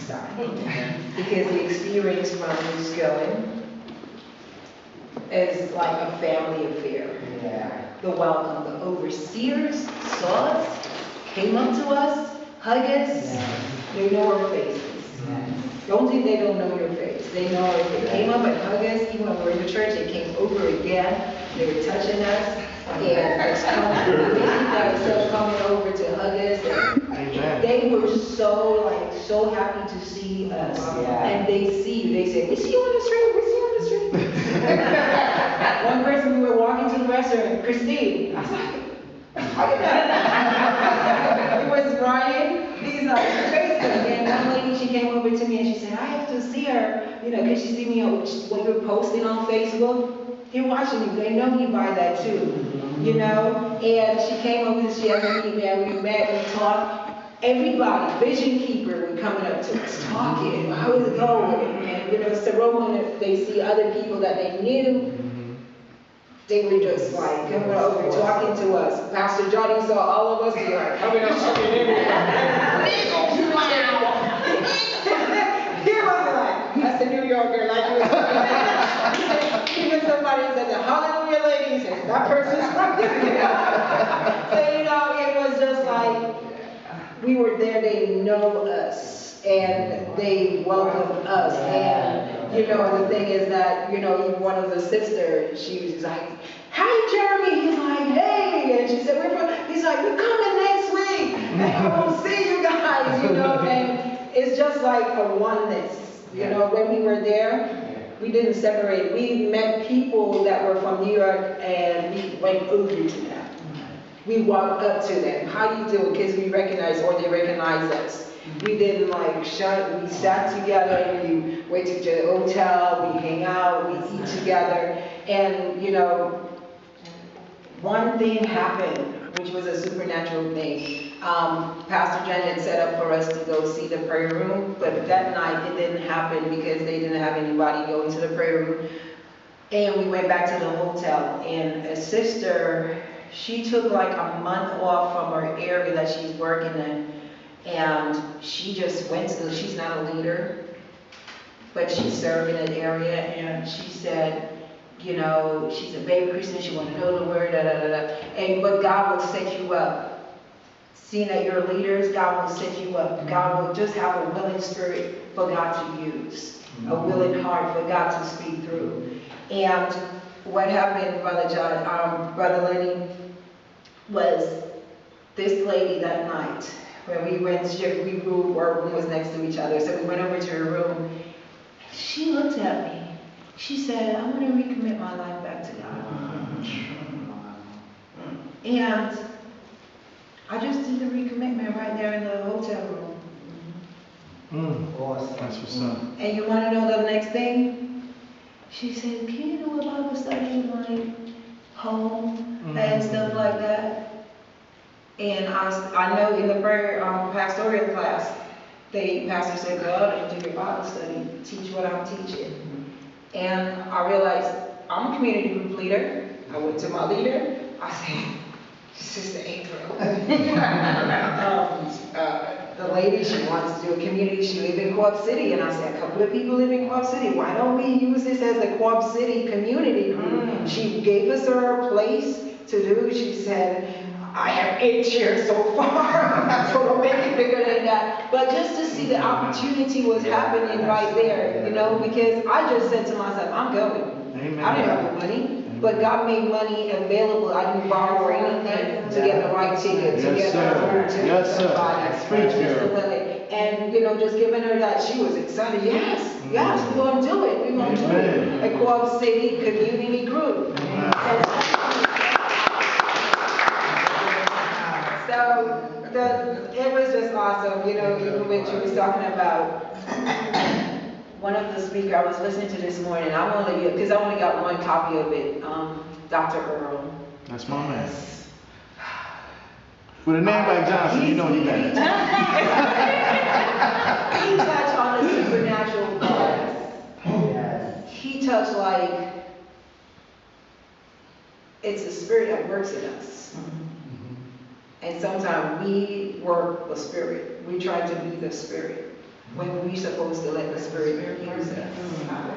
side. Because the experience from who's going is like a family affair. Yeah. The welcome, the overseers saw us, came up to us, hugged us. Yeah. They know our faces. Yeah. Don't think they don't know your face. They know it. They came up and hugged us. Even when we were in the church, they came over again. They were touching us. And it's coming over to hug us. And they were so happy to see us. Yeah. And they see you. They say, we see you on the street. We see you on the street. One person, we were walking to the restaurant, Christine. I was like, how did that? It was Ryan. He's like, Facebook. And one lady, she came over to me and she said, I have to see her, because she see me on what you're posting on Facebook. They're watching you. They know you by that too, And she came over and she had to meet me and we met and talked. Everybody, Vision Keeper, were coming up to us, talking, how is it going? And Saroma, if they see other people that they knew, they were just like coming over, talking to us. Pastor Johnny saw all of us, he like coming up, hugging everybody. He was like, that's a New Yorker, like you were saying. Even somebody said, the hallelujah lady, he said, that person's from here. So, it was just like, we were there, they know us, and they welcomed us, and, the thing is that, even one of the sisters, she was like, hi, Jeremy, he's like, hey, and she said, he's like, we're coming next week, and I will see you guys, and it's just like a oneness, when we were there, we didn't separate, we met people that were from New York, and we went over to them. We walked up to them. How you doing? Because we recognize or they recognize us. We didn't we sat together, we went to the hotel, we hang out, we eat together. And, one thing happened, which was a supernatural thing. Pastor Jen had set up for us to go see the prayer room, but that night it didn't happen because they didn't have anybody go into the prayer room. And we went back to the hotel, and a sister, she took like a month off from her area that she's working in, and she just went to, she's not a leader, but she's serving an area, and she said, she's a baby Christian, she wanted to know the word, but God will set you up. Seeing that you're leaders, God will set you up. God will just have a willing spirit for God to use, a willing heart for God to speak through. And what happened, Brother John, Brother Lenny, was this lady that night, when we went, our room was next to each other, so we went over to her room. She looked at me. She said, I want to recommit my life back to God. And I just did the recommitment right there in the hotel room. Awesome. That's what's up. And you want to know the next thing? She said, can you do a Bible study in my home and stuff like that? And I know in the prayer pastoral class, the pastor said, go out and do your Bible study, teach what I'm teaching. And I realized I'm a community group leader. I went to my leader. I said, Sister April, the lady, she wants to do a community. She lives in Co-op City. And I said, a couple of people live in Co-op City. Why don't we use this as the Co-op City community group? She gave us her place to do. She said, I have 8 chairs so far, so we'll make it bigger than that. But just to see the opportunity was happening right there, because I just said to myself, I'm going. Amen. I didn't have the money, but God made money available. I didn't borrow or anything to get the right ticket, to get the food, to get the body. And, just giving her that, she was excited. Yes, we're going to do it. We're going to do it. A Co-op City community group. So it was just awesome, even when she was talking about one of the speakers I was listening to this morning. I only got one copy of it, Dr. Earl. That's my man. With a name like Johnson, you know he got it. He touched on the supernatural parts. He touched it's the spirit that works in us. And sometimes we work the spirit. We try to be the spirit. when we're supposed to let the Spirit use us.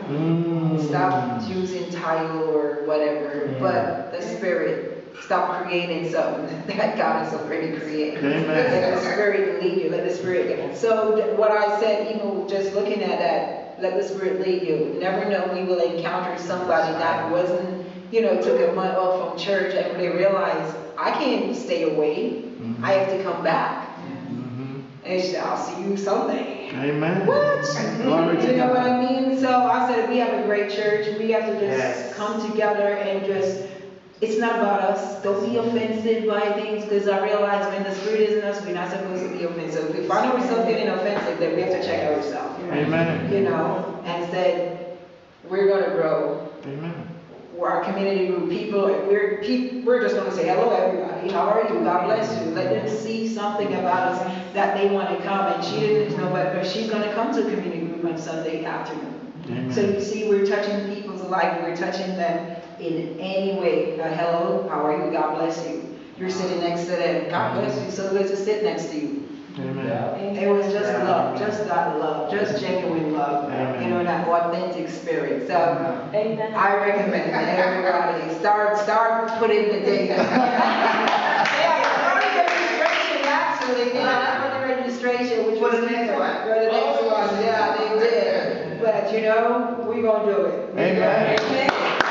Mm. Stop choosing title or whatever, but the Spirit. Stop creating something that God has already created. Amen. Let the Spirit lead you. Let the Spirit go. So what I said, even just looking at that, let the Spirit lead you. Never know we will encounter somebody that wasn't, took a month off from church and they realize, I can't stay away. Mhm. I have to come back. Mhm. And she said, I'll see you someday. Amen. What? Glory to You know God. what I mean? So I said, we have a great church. We have to just Yes. come together and just, it's not about us. Don't be offended by things, because I realize when the Spirit is in us, we're not supposed to be offensive. If we find ourselves getting offensive, then we have to check ourselves. Amen. And said, we're going to grow. Amen. We're our community group, we're just going to say, hello everybody, how are you? God bless you. Let them see something about us that they want to come. And she didn't know, but she's going to come to a community group on Sunday afternoon. Amen. So you see, we're touching people's life, we're touching them in any way. Hello, how are you? God bless you. You're sitting next to them. God bless you. So good to sit next to you. Amen. It was just love, just that love, just genuine love. Amen. That authentic spirit. So Amen. I recommend everybody start putting the date. Yeah, early registration actually. Early registration, which was For the next one. For the next one, yeah, they did. But we're gonna do it. Amen. Amen.